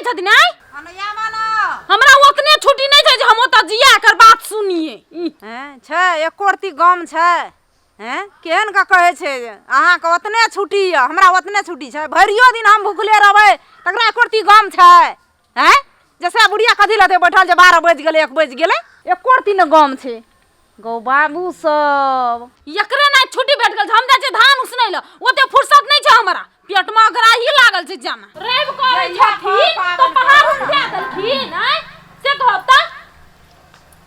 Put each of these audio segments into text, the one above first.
छथिन आय अनया मानो हमरा ओतने छुट्टी नहीं छै जे हम ओत जिया कर बात सुनिए हैं छै एकोरती गाम छै हैं केहन का कहे छै अहाँ के ओतने छुट्टी य हमरा ओतने छुट्टी छै भरियो दिन हम भूखले रहबै तकरा एकोरती गाम छै हैं जैसे बुढ़िया कथी लते बैठल जे 12 बज गेलै 1 बज गेलै एकोरती न गाम छै गौ बाबू सब एकरे नहीं छुट्टी भेट गेल हम जाय छै धान उसनै ल ओते फुर्सत नहीं छै हमरा पेट में अगराही लागल छै जाना रवि कहै छथिन तो पहाड़ उठा देलखिन आय से कहब त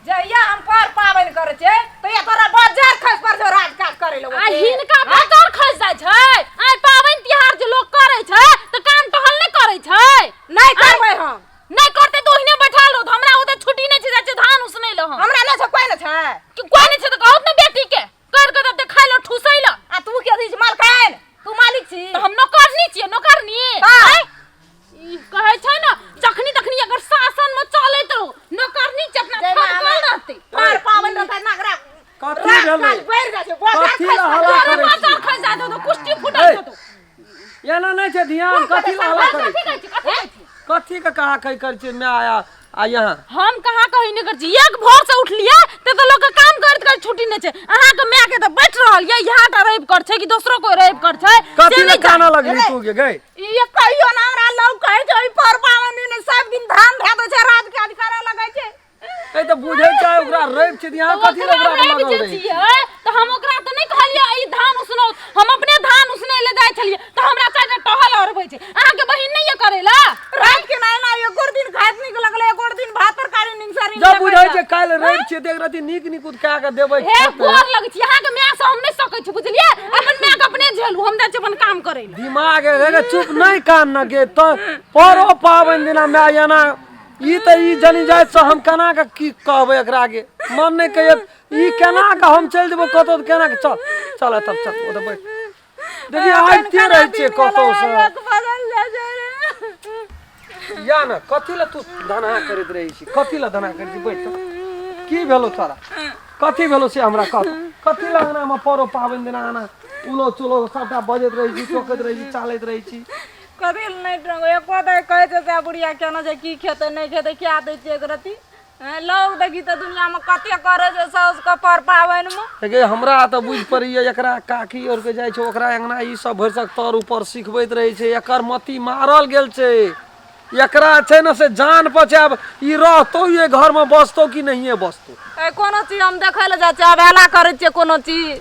जइया हम पर पावन करे छै तो ये तोरा बाजार खस पर जो राजकाज करे लो आ हिनका बाजार खस जाय छै आय पावन तिहार जे लोग करे छै त काम टहल नहीं करे छै नहीं करबै हम नहीं करते तो ओहिने बैठल रहो हमरा ओते छुट्टी नहीं छै जाय छै धान उसनै ल हम हमरा न छै कोई न छै कि कोई नहीं छै त कहत न बेटी के कर के त खाइ ल ठुसै ल आ तू के दी मालकान तू मालिक छी त हम नौकरनी छियै नौकरनी हां ई कहै छै न जखनी तखनी अगर शासन में चलैत रहो नौकरनी छै अपना फरकल रहते पर पावन रहता नगरा कथी भेलै बैठ जा छै बाजार कथी ला हल्ला करै बाजार खस जात तो कुश्ती फुटल तो एना नहीं छै ध्यान कथी ला हल्ला करै कथी कहै छी कथी कहै छी कथी के कहा कही कर छै मैं आया आ यहाँ हम कहाँ कहीं नहीं कर छी एक भोर से उठलिए तो लोग के काम करत कर छुट्टी नहीं छै अहाँ के माय के तो बैठ रहल ये यहाँ टा रैब कर छै कि दूसरो कोई रैब कर छै कथी ला काना लगली तू के गई ये कहियो ना हमरा लोग कहै छै पर पावन दिन सब दिन धान धै दे छै रात काज करे लगै छै ए त बुझै छै ओकरा रैब छै यहाँ कथी ला ओकरा लगल रही तो हम ओकरा तो नहीं कहलिए ई धान उसनो हम अपने धान उसने ले जाय छलिए तो हमरा चाहे टहल अरबै छै अहाँ के बहिन नहीं करेला रात के ना ना एकोर दिन खात निक लगले एकोर दिन भात तरकारी निंगसरी जब बुझै छै काल रैब छै देख रती नीक नीक उठा के देबै हे गोर लग छी अहाँ के माय से हम नहीं सकै छी बुझलिए अपन माय के अपने झेलू हम जाय छी अपन काम करे दिमाग है चुप नहीं कान न गे तो परो पावन दिना मैं एना ई त ई जनी जाय से हम केना के की कहबै एकरा आगे मन नहीं कहिए ई केना के हम चल जेबो कतो केना के चल चल तब चल ओ त बैठ देखी आइते रहै छै कतो से बदल जा रे या न कथी ला तू धना करैत रही छी कथी ला धना करै छी बैठ की भेलो तोरा कथी भेलो से हमरा कह कथी ला ना हम परो पावन दिना आना उलो चुलो सबटा बजैत रही छी टोकैत रही छी चालैत रही छी कथी नहीं टंग एको दे कहै छै से बुढ़िया केना जे की खेते नहीं खेते क्या दै छै एकरती लोग देखी त दुनिया में कते करे छै साउस के पर पावन में गे हमरा त बुझ पड़िए एकरा काकी और के जाय छै ओकरा अंगना ई सब भरसक तर ऊपर सिखबैत रही छै एकर मती मारल गेल छै एकरा छै न से जान पछाब ई रहतो ये घर में बसतो कि नहिए बसतो ए कोनो चीज हम देखै ल जा छै अबेला करै छै कोनो चीज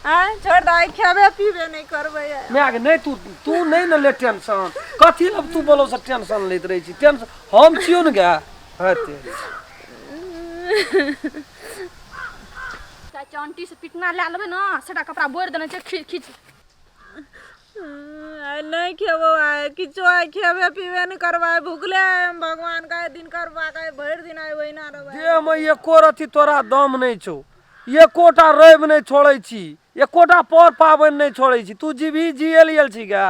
छोड़ दे खेबे पीबे नहीं करबै मैं आगे नहीं तू नहीं न ले टेंशन कथी लब तू बोलो से टेंशन लेत रही छी टेंशन हम छियो न गा हते चाचा आंटी से पिटना ले लेबे ना सेटा कपड़ा बोर देने छै खींच नहीं खेबो आए किछो आए खेबे पीबे नहीं करबा भूखले भगवान का दिन करबा का भर दिन आए वहीना रहबे जे मैं एको रति तोरा दम नहीं छौ एकोटा रैब नहीं छोड़ै छी एकोटा पर पावन नहीं छोड़ै छी तू जीभी जियल लेल छी गा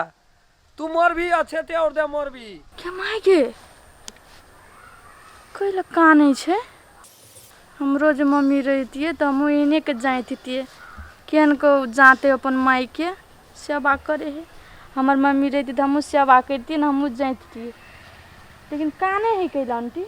तू मरभी अच्छे ते और दे मरभी के माय के कइला कानै छै हमरो जे मम्मी रहितिए त हम एने के जाइतिए केन को जाते अपन माई के सेवा करे है हमर मम्मी रहती त हमहू सेवा करती न हमहू जाइतिए लेकिन काने है कइला आंटी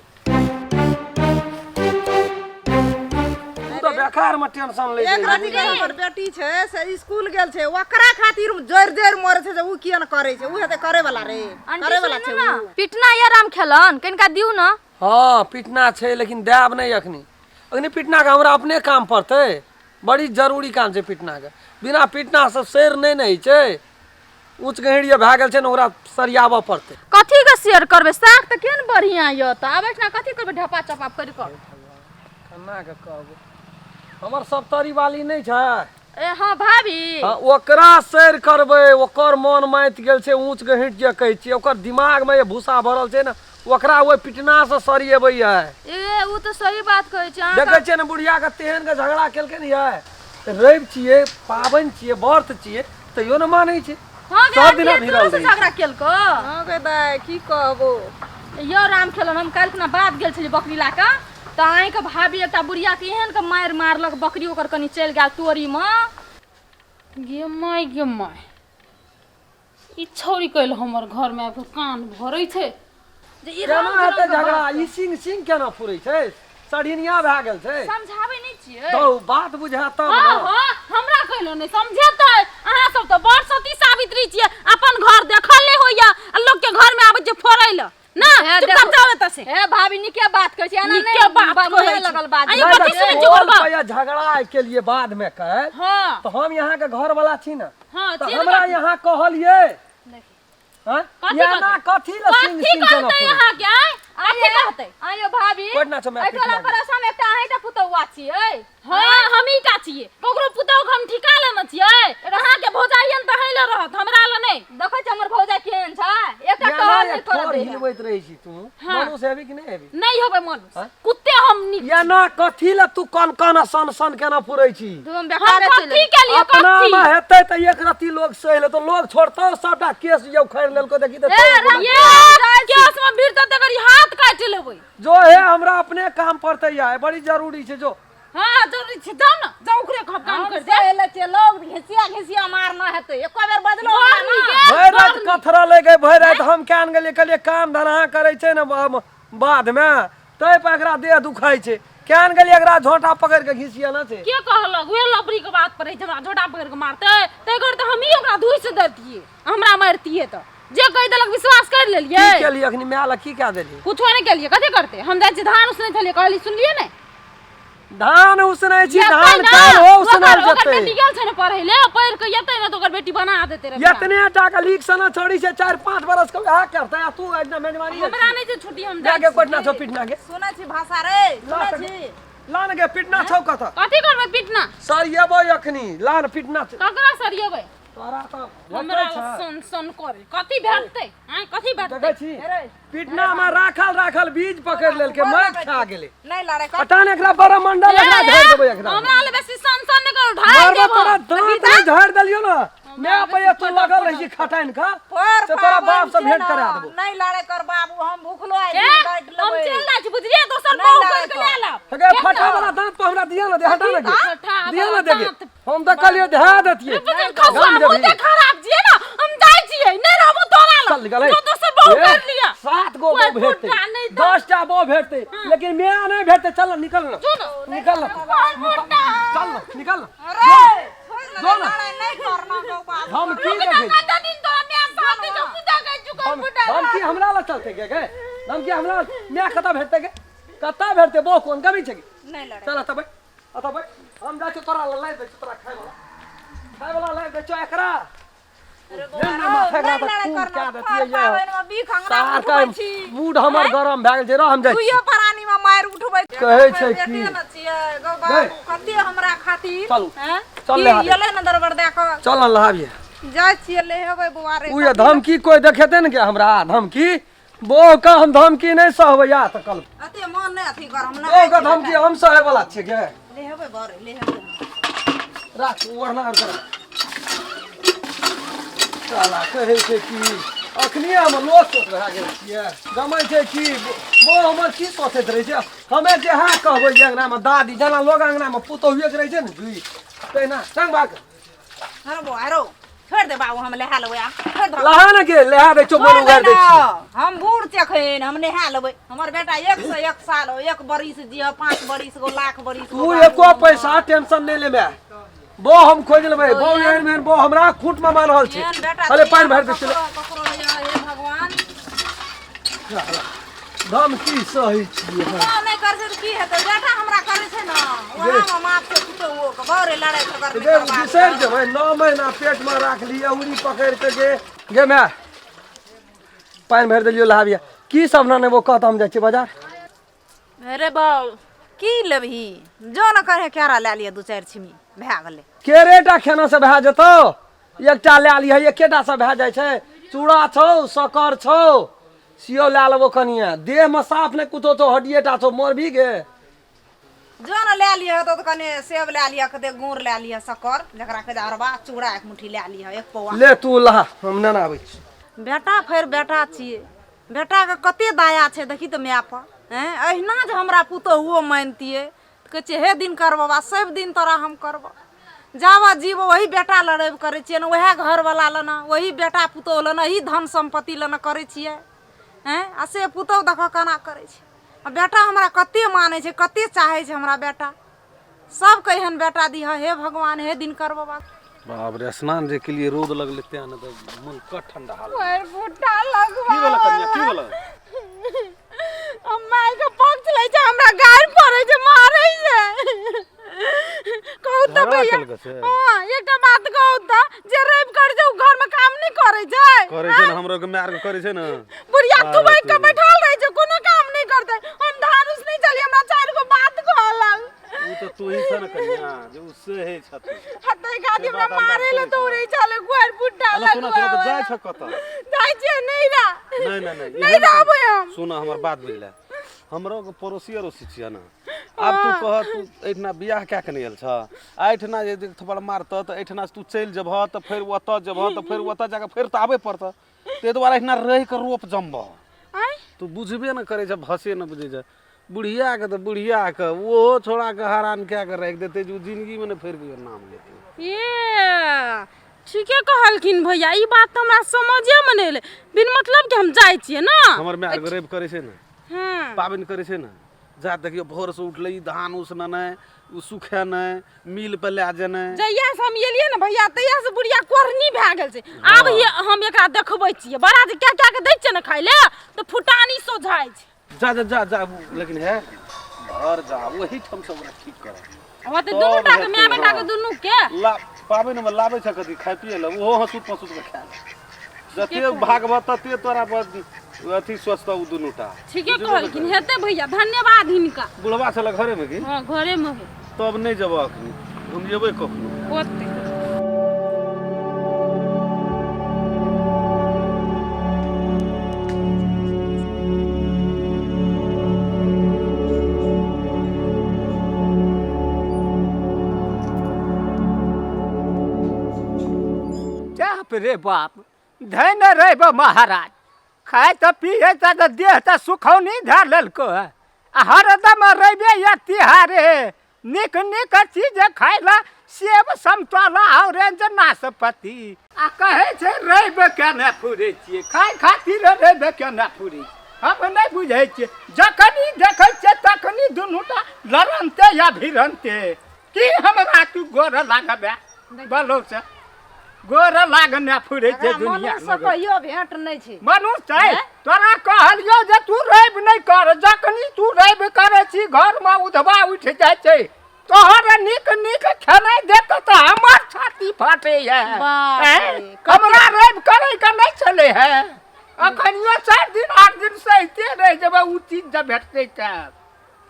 तो बेकार में टेंशन ले एक रति के हमर बेटी छै से स्कूल गेल छै ओकरा खातिर जोर जोर मरे छै जे उ किया न करे छै उ हेते करे वाला रे करे वाला छै उ पिटना या राम खेलन कनका दिउ न हां पिटना छै लेकिन देब नहीं अखनी पिटना के हमरा अपने काम पड़ते बड़ी जरूरी काम छै पिटना के बिना पिटना से शेर नहीं नहीं छै ऊंच गहिड़िया भए गेल छै न ओकरा सरियाबऽ पड़ते कथी के शेयर करबे साग त केन बढ़िया य त आबै ना कथी करबे ढपा चपा करि कर कन्ना के कहबो हमर सप्तरी वाली नहीं छै ए हां भाभी हां ओकरा शेर करबे ओकर मन माइत गेल छै ऊंच गहिड़ जे कहै छी ओकर दिमाग में ये भूसा भरल छै न ओकरा ओइ पिटना से सरियेबै है ए उ त सही बात कहै छै देखै छै न बुढ़िया के तेहन के झगड़ा केलकै न ये रवि छिए पावन छिए व्रत छिए तैयो न मानै छै हां सब दिन भिरल से झगड़ा केलको हां गे दाई की कहबो यो राम खेलन हम काल खुना बात गेल छली बकरी ला के त आइ के भाभी एकटा बुढ़िया के एहन के मार मारलक बकरी ओकर कनी चल गेल तोरी में गे माय ई छौरी कइल हमर घर में आके कान भरै छै जे ई केना राम हेतै जनम झगड़ा ई सिंह सिंह केना फुरै छै सढ़िनिया भए गेल छै समझाबै नहि छियै तो बात बुझा तब हाँ ने हाँ हमरा कहलो नहीं समझेतै अहाँ सब तो बड़ सती सावित्री छियै अपन घर देखल नहीं होइया आ लोग के घर में आबै छै फोड़ै ल ना चुपचाप जाओ एतऽ से हे भाभी निके बात कहै छी एना नीके नहीं बात बात कहै लगल छी। बात आ ई कथी सुनै छी बोल बोलबा पे झगड़ा के लिए बाद में कह हाँ तो हम यहाँ के घर वाला छी ना हाँ तो चीज हमरा यहाँ कहलिए हां कथी या ना कथी ल सिंह कथी सिंह केना कहतै फुरै यहाँ के कथी कहतै आयो भाभी कोइ ना छै, मैं एठला पीट परेशान एकटा अहीटा पुतौआ छियै हाँ हम ही टा छियै ककरो पुतौह के हम ठिका लेने छियै अहाँ के भौजाइयन त हेले रहत हमरा ल नहीं देखै छ हमर भौजाई केहन छै एकटा या कहल ना नहि एक कर ठोर दे हिलबैत रहै छी तू हाँ। मनुष्य हेबी कि नहीं हेबी नहीं होबे मनुष्य हाँ? कुत्ते हम नी या ना कथी ल तू कन कन सन सन केना फुरै छी तुम हम बेकार कथी के लिए अपना कथी में हेतै त एक रत्ती लोग सह ले तो लोग छोड़तौ सबटा केस यौ खैर लेलको देखी त ये केस में भीड़ त तकर हाथ काट लेबै जो है हमरा अपने काम पड़ते है बड़ी जरूरी छै जो हाँ जरूरी छै जाओ ना जाओ ओकरे काम कर दे एले छै लोग घिसिया मारना हेतै एको बेर बदलो भरि रात कथरा ले गए भरि रात हम कान गेलिए कहलिए काम धंधा करे छै न बाद में तै पर एकरा देह दुखाई छै कान गेलिए एकरा झोटा पकड़ के घिसिया ना छै के कहलक वे लपरी के बात पर हमरा झोटा पकड़ के मारते तै कर त हम ही ओकरा धुई से देतिए हमरा मारतिए त जे कहि देलक विश्वास कर लेलिए की केलिए अखनी मैला की कह देली कुछो नहीं केलिए कथी करते हम जाय छी धान उसने छलिए कहली सुनलिए ने धान उसनै छी जेतै धान ना, काल हो उसनल ओकर जेतै बेटी गेल छै ने पढ़ै ले पढ़ के जेतै ना तो ओकर बेटी बना देते रे इतने टाका लीक सना छोड़ी छै 4-5 बरस के आ करता है तू एकदम मेजबानी हमरा नहीं छै छुट्टी हम जाके कोटना छौ पिटना के सुनै छी भाषा रे ला छी लान के पिटना छौ कत कथी करबै पिटना सरियबो अखनी लान पिटना छै ककरा सरियबै तोरा त हमरा सन सन करे कथी भेटतै हैं कथी भेटतै देखै छी पिटना में राखल बीज पकड़ लेलके मार खा गेले नहीं लड़े पटान एकरा बड़ा मंडल एकरा धर देबै एकरा हमरा ले बेसी सन सन नहीं करू ढाई मारबा देबो तोरा दांत में झाड़ देलियो ना मैं पे तू लगल रही खटाइन का से तोरा बाप से भेंट करा देबो नहीं लड़े कर बाबू हम भूखलो आइ काट लेबै हम चल जाइ छी बुझलिए दोसर बहु कर के ले लब हगे फटा वाला दांत तो हमरा दिया ना दे हटा ना फटा दिया ना वाला देगे दांत। हम त कहलिए धा देतिए मुझे खराब छिए ना हम जाइ छिए नहीं रहबो तोरा चल निकल तो दोसर बहु कर लिया 7 गो कोई बो भेटते फुटा नहीं तो। 10 टा बो भेटते लेकिन मैं नहीं भेटते चल ना निकल ना निकल ना चल ना निकल ना अरे जो ना नहीं करना तो बाबू हम की देखे दिन तो मैं साथ जो पूजा कर चुका हम की हमरा ला चलते के हम की हमरा मैं कता भेटते के कता भेटते बो कोन कमी छै नहीं लड़े चल अता भाई हम जा तोरा ला दे तोरा खाए वाला ला दे एकरा मूड हमर गरम भए गेल छै हम जाइ छी प्राणी में मार उठबै कहै छै की कते हमरा खातिर चल हैं चल की ले येले न दरबर देखो चल ना लहाबिए जाय छिए ले हेबै बुआरे उ ये धमकी कोई देखेते न के हमरा धमकी बो का हम धमकी नहीं सहबै या त कल अते मन नहीं अथी कर हम बो का धमकी हम सहे वाला छिए के ले हेबै बारे ले हेबै राख ओढ़ना कर साला कहै छै कि अखनी हम लोक सोच भए गेल छियै गमै छै कि बो हमर की सोचैत रहै छै हमे जे हाँ कहबै जे अंगना में दादी जना लोग अंगना में पुतौहिए के रहै छै न जुई तहिना संग भाग अरे बुआरो छोड़ दे बाबू हम लेहा लेबै आ छोड़ दे लहा न के लेहा दे चो बोल उगार दे छी हम बूढ़ चखैन हम नेहा लेबै हमर बेटा 101 साल हो 1 बरिस जिय 5 बरिस गो लाख बरिस तू एको पैसा टेंशन नहीं लेबे बो हम खोज लेबै बो एहन बो हमरा खूंट में मान रहल छै अरे पानी भर दे चले हे भगवान धमकी सही छियै नहीं कर से की हेतै बेटा हमरा करे छै ना वहां में माफ से कुतो वो के बारे लड़ाई झगड़ गे बिसर जेबै 9 महीना पेट में राख लिया उरी पकड़ के गे मैं पानी भर देलियो लहाबिया की सब ना ने वो कहत हम जाइ छी बाजार अरे बाऊ की लेबही जो न कहे केरा ले लिया 2-4 छिमी भए गेलै केरेटा खेना से भए जेतौ एकटा ले लिया एकेटा से भए जाइ छै चूड़ा छौ शक्कर छौ सियो ले लेबो कनिया देह में साफ नहीं कुतो तो हड्डीएटा छौ मोर भी गे जो न ले लिया तो कने सेब ले लिया कते गुड़ ले लिया शक्कर जकरा के अरबा चूड़ा एक मुट्ठी ले लिया एक पौआ ले तू लहा हम न आबै छी बेटा फेर बेटा छिए बेटा के कते दया छै देखी त माय पर हैं अहिना जे हमरा पुतोहुओ मानतिए कहै छै हे दिन करबा सब दिन तोरा हम करब जावा जीव वही बेटा लड़ाई करे छिए न वही घर वाला लना वही बेटा पुतोह लना ही धन संपत्ति लना करे छिए हैं आ से पुतौ देखो केना करे छै आ बेटा हमरा कते माने छै कते चाहे छै हमरा बेटा सब कहन बेटा दिह हे भगवान हे दिनकर बाबा बाप रे स्नान जे के लिए रोद लगले त्या न त मन क ठंडा हाल पैर फुटा लगवा की बोला कन्या की बोला अम्मा के पक्ष ले छै हमरा गार पड़े छै मारे छै कहू त भैया हां एकटा बात कहू त जे रैब कर जाऊ घर में काम नहीं करे छै न हमरो के मार के करे छै न बुढ़िया तू बैठ के बैठल रहे छै कोनो काम नहीं करते हम धान उस नहीं चली हमरा चार गो बात कहलक उ त तू ही सन कन्या जे उससे है छत हतै गादी हमरा मारे ले दौड़े चले गोर बुड्ढा सुना सुना तो जाय छ कत जाय छै नहीं रा नहीं रहबै हम सुना हमर बात बुझले हमरो के पड़ोसिया रोसी छिया ना अब तू कह तू एठना बियाह क्या के नहीं छ एठना जे थपड़ मारत त एठना तू चल जब त फिर ओत जब त फिर ओत जाके फिर त आबे पड़त ते द्वारा एठना रह के रोप जमब तू बुझबे न करे छ भसे न बुझे छ बुढ़िया के तो बुढ़िया के वो छोड़ा के हैरान क्या कर रख देते जो जिंदगी में न फिर भी नाम लेते ये ठीके कहलखिन भैया ई बात त हमरा समझे में नहीं ले बिन मतलब के हम जाय छिए ना हमर में गरीब करे छै न हां पाबन करे छै न जा देखियो भोर से उठले धान उसना नहीं उ सुखे नहीं मिल पे ले जने जइया से हम एलिए न भैया तइया से बुढ़िया कोरनी भए गेल छै आब हम एकरा देखबै छिए बड़ा जे क्या क्या के दै छै न खाइ ले त फुटानी सोझाय छै जा जा जा जा लेकिन है घर जा वही ठम सब ठीक कर हम त दुनु टा के माय बेटा के दुनु के ला पाबन में लाबै छ कथि खाइ पिए ल ओहो हसुत पसुत के खा जते भागवत तते तोरा अथी सोचता उ दुनुटा ठीके कहलखिन हेते भैया धन्यवाद हिनका बुढ़वा चल घरे में की हां घरे में है तब नहीं जब अखनी हम जेबै कखनो ओते रे बाप धैन रह महाराज खाए तो पिए तो देह तो सुखौनी धर ललको हरदम रहे या तिहारे निक निक चीज खाइला सेब समतोला और नाशपाती आ कहे छे रहे के न फुरे छिए खाए खातिर रहे के न फुरे हम नहीं बुझे छिए जखनी देखे छे तखनी दुनुटा लड़नते या भिरनते की हमरा तू गोर लागबे बोलो से गोर लागने फुरे छे दुनिया में मनुष्य कहियो भेंट नहीं छै मनुष्य छै तोरा कहलियो जे तू रैब नहीं कर जखनी तू रैब करे छी घर में उधवा उठ जाय छै तोहर निक निक खेनाइ देख त हमर छाती फाटे है हमरा रैब करे के नहीं चले है अखनियो 4 दिन 8 दिन सहिते रह जेबे उ चीज जब भेटते त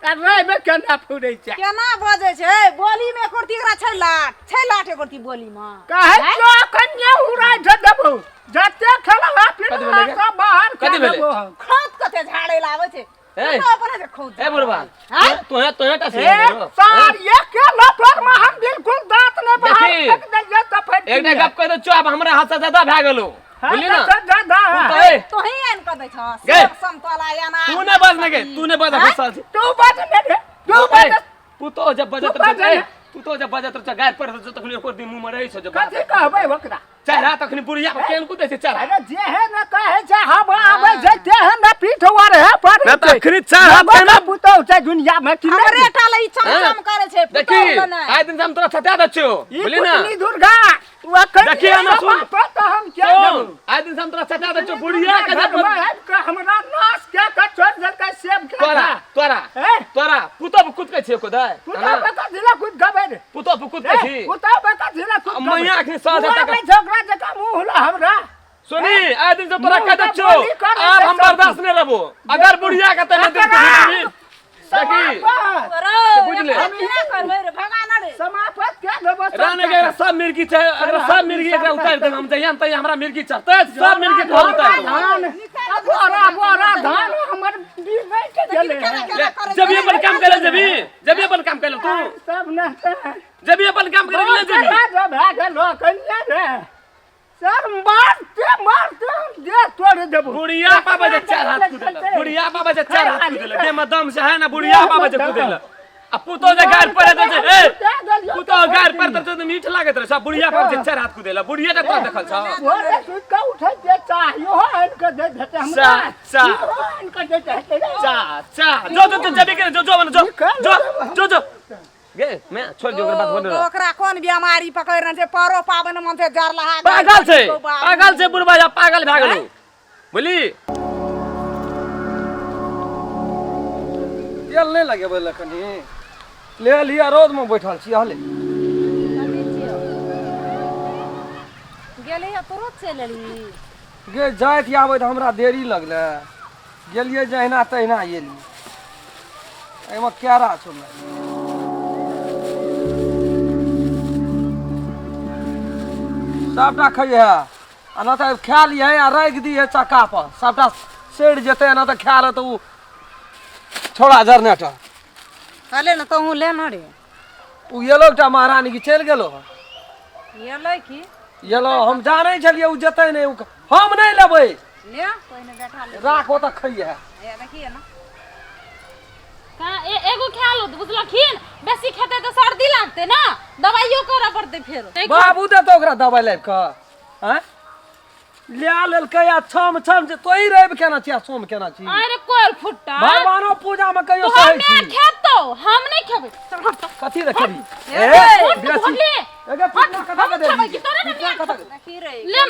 रैब केना फुरे छै केना बजे छै बोली में एकोरती एकरा छै लाठ एकोरती बोली में कहे जो कन्या उड़ाय ध देबो जते खेलवा फिर सब बाहर कथि भेलै खोद कते झाड़े लावे छै ए अपने से खोद ए बुढ़वा तोहे टा से सार ये के लफर में हम बिल्कुल दांत ने बाहर देखी, तक दे त फट एकटा गप कह दो चुप हमरा हाथ से ज्यादा भए गेलो बोली ना दादा तो ही एन क दै छ गे। समतोला याना तू ने बज ने के तू ने बज गुस्सा से तू बज ने रे तू बज तू तो जब बजत तू बज रह ने। तू तो जब बजत रह गाय पर तो तखनी एको दिन मुंह में रही छ जब कथि कहबै ओकरा चढ़ा तखनी बुढ़िया पर केन कुदै छै चढ़ा अरे जे है न कहे छै हम आबै छै ते है न पीठवर है पर मैं तखनी चढ़ा के ना पुतो छै दुनिया में कि हमरे टा लई चमचम करे छै देखी आइ दिन हम तोरा छटा द छियो बोली ना पुतली दुर्गा तू अखन देखी ना सुन तो हम क्या देबो आइ दिन हम तोरा छटा द छियो बुढ़िया के जब हमरा नाश के का छोड़ दल का सेब तोरा हैं? तोरा पुतो कुद के छियो कोदा पुतो बता दिला खुद गबे रे पुतो कुद के छी पुतो बता दिला खुद मैया अखनी साथ तक झगड़ा जका मुंह होला हमरा सुनी आइ दिन जब तोरा कह द छियो अब हम बर्दाश्त नहीं रहबो अगर बुढ़िया के तने दिन देखी बुझ ले हम क्या करबै रे भगवान रे समापत क्या देबो राने के सब मिर्गी छै अगर सब मिर्गी एकरा उतार दे हम जइयान तइ हमरा मिर्गी चढ़ते सब मिर्गी तो उतार दे धान बोरा धान हमर बीर नहीं के चले जब ये अपन काम करे जब ये अपन काम करे तू सब न जब ये अपन काम करे ले जबी जब भाग लो कन्या रे सर मारते दे तोड़ देबो बुढ़िया बाबा जे चार हाथ कुदेला बुढ़िया बाबा जे चार हाथ कुदेला दे में दम से है ना बुढ़िया बाबा जे कुदेला अब पुतो जे गार पर तो ए पुतो गार पर तो मीठ लागत रहे सब बुढ़िया पर जे चार हाथ कुदेला बुढ़िया त कोन देखल छ भोरे सुत के उठै जे चाहियो हन के दे देते हमरा हन के दे देते चा जो जबे के जो मन जो गे मैं छोड़ दियो ओकर बात बोल रहा ओकरा कोन बीमारी पकड़ छै परो पावन मन से जर लहा पागल से बुढ़वा जा पागल भ गेलो बोली तेल नहीं लगे बोले कनी ले लिया रोड में बैठल छी हले गेले या तुरंत चल एली गे जाइत आबै त हमरा देरी लगले गेलिए जहिना तहिना एली एमे केरा छौ सबटा खइहे आ न त खा लिहे आ राख दिहे चक्का पर सबटा सड़ जेतै न त खा ले त उ छोड़ा जरनेटा हले न तहू ले न रे उ येलोटा महारानी की चल गेलो ये लै की येलो हम जानै छलिए उ जेतै नै हम नहीं लेबै ले कोई ने बैठा ले राखो त खइहे ये देखिए ना का एगो खा लो बुझलखिन बेसी खेते तो सर्दी लागते ना दवाइयो करे पड़ते फिर बाबू दे तो ओकरा दवाई लाइब क हैं ले लेलकै आ छम जे तोई रैब केना छिया सोम केना छी अरे कोल फुट्टा भगवानो पूजा में कहियो तो सहै हम छी खेतो हम नहीं खेबै चल हट तो कथी रखबी ए बेसी ले एगे पिटना कथा के दे तोरे कथा देखी रे ले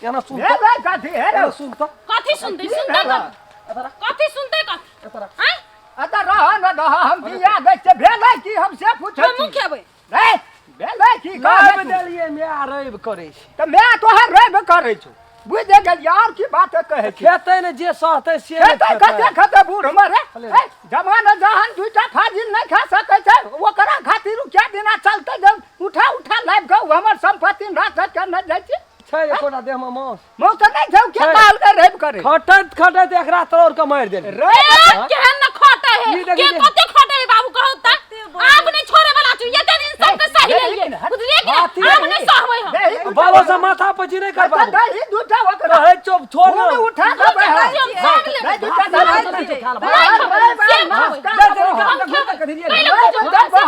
याना सुन हे रे काठी हे रे सुन त कथी सुनते कथी सुनते हैं अता रह न रह हम बिया गए से भेलै की हम से पूछै हम खेबै रे भेलै की लाइब देलिए मैं रैब करै छी त मैं तोहर रैब करै छु बुझ गेल यार की बात कहै छी खेतै ने जे सहतै से कते खते बूढ़ मरे जमाना जहान दुटा फाजिल नहीं खा सकै छै ओकरा खातिर क्या दिना चलते जब उठा लाइब गौ हमर संपत्ति रात के न जाइ छी छै एकोटा देह में मांस मौ त नहीं जाऊ के काल के रैब करे खटत एकरा तोड़ के मार देली केहन न खटे है के कते खटे है बाबू कहू त आग नहीं छोड़े वाला छु ये दिन सब के सही नहीं बुझलिए कि आग नहीं सहबै हम बाबा से माथा पची नहीं कर बाबू दही दूटा ओकरा रहे चुप छोड़ ना उठा लेबै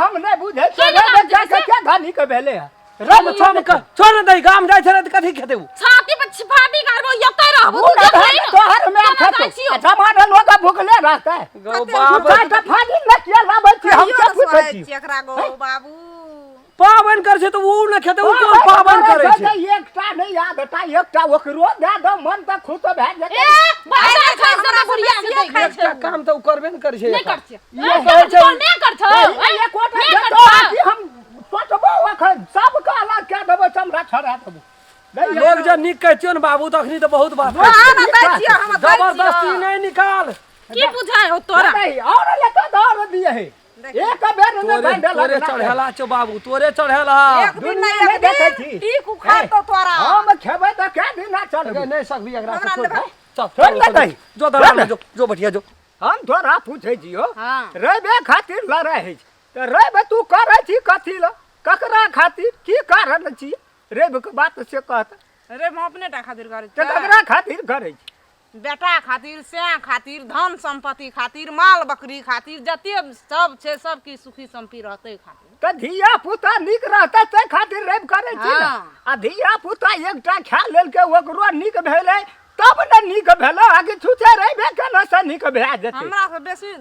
हम नहीं बुझे क्या धानी के भेले रब छम का छोड़ दई गाम जाय छले त कथि खेते उ छाती पर छिपाटी करबो यतै रहबो तोहर में खतो जमाना लोग भूखले रहता है गौ बाप का फाजिल न किया लाबै छी हम के पूछै छी एकरा गो बाबू पावन कर छै त उ न खेते उ कोन पावन करे छै एकटा नहीं याद बेटा एकटा ओकरो दे दो मन त खुश भए जेतै ए भाषा खाइ से बुढ़िया से देख एकटा काम त उ करबे न कर छै नहीं कर छै ये कहै छै नहीं कर छ ये कोटा देतो हम सोचबो अखन सब का अलग के देबो चमड़ा छड़ा देबो लोग जे निक कहै छियो न बाबू तखनी त बहुत बात ना दै छियै हम दै जबरदस्ती नहीं निकाल की बुझाय हो तोरा नहीं और लेके दौड़ दिए है एक बेर ने बांधल तोरे चढ़ेला छो बाबू तोरे चढ़ेला एक दिन नहीं एक दिन टीक उखाड़ तो तोरा हम खेबै त के दिन ना चल नहीं सकबी एकरा हमरा छोड़ लेबै। छोड़ दई जो दरा जो बढ़िया जो हम तोरा पूछै जियो हां रैबे खातिर लड़ाई है त रैब तू करै छी कथि ल ककरा खातिर की कारण छी रैब के बात से कहत अरे हम अपने टा खातिर करै त ककरा खातिर करै छी बेटा खातिर से खातिर धन संपत्ति खातिर माल बकरी खातिर जते सब छै सब की सुखी संपत्ति रहतै खातिर त धिया पुता निक रहतै ते खातिर रैब करै छी न आ धिया पुता एकटा खा लेल के ओकरो निक भेलै तब न निक भेलै आगे छुचे रैबे केना से निक भए जेतै हमरा से बेसी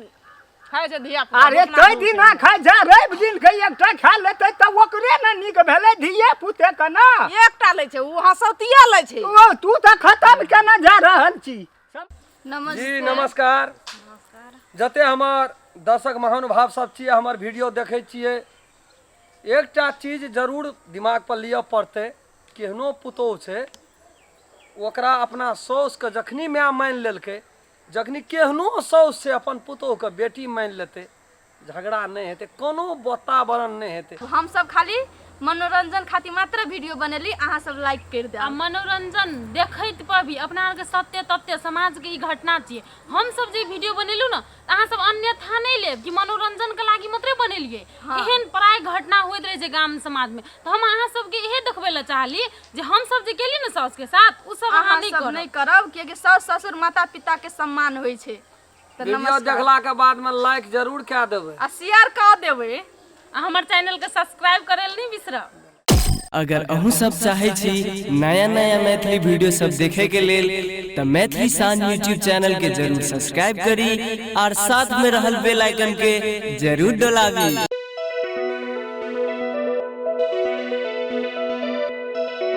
खाइ छै धिया अरे कई दिन ना खाइ जा रैब दिन के एकटा खा लेतै त ओकरे न निक भेलै धिया पुते के ना एकटा लै छै उ हसौतिया लै छै ओ तू त खत्म केना जा रहल छी नमस्ते जी नमस्कार जते हमर दर्शक महानुभाव सब छियै हमर वीडियो देखै छियै एकटा चीज जरूर दिमाग पर लिअ पड़तै केहनो पुतोह छै ओकरा अपना साउस के जखनी माय मानि लेलकै जखनी केहनो साउस से अपन पुतोह के बेटी मानि लेतै झगड़ा नहीं हेतै कोनो वातावरण नहीं हेतै हम सब खाली मनोरंजन खातिर मात्र वीडियो बनेली अहाँ सब लाइक कर दे मनोरंजन देखैत पर भी अपना आर के सत्य तथ्य समाज के ई घटना छियै हम सब जे वीडियो बनेलु न अहाँ सब अन्यथा नहीं लेब कि मनोरंजन के लागि मात्र बनेलिए एहन प्राय घटना होइत रहे छै गाम समाज में तो हम अहाँ सब के इहे देखबै ला चाहली जे हम सब जे केली न साउस के साथ उ सब अहाँ नहीं करब नहीं करब कियाकि साउस ससुर माता पिता के सम्मान होय छै वीडियो देखला के बाद में लाइक जरूर कए देबै आ शेयर कऽ देबै आ हमर चैनल के सब्सक्राइब करै ल नहीं बिसरब। अगर अहूँ सब चाहे छी नया नया मैथिली वीडियो सब देखे के लेल तो मैथिली शान यूट्यूब चैनल के जरूर सब्सक्राइब करी और साथ में रहल बेल आइकन के जरूर दबावी।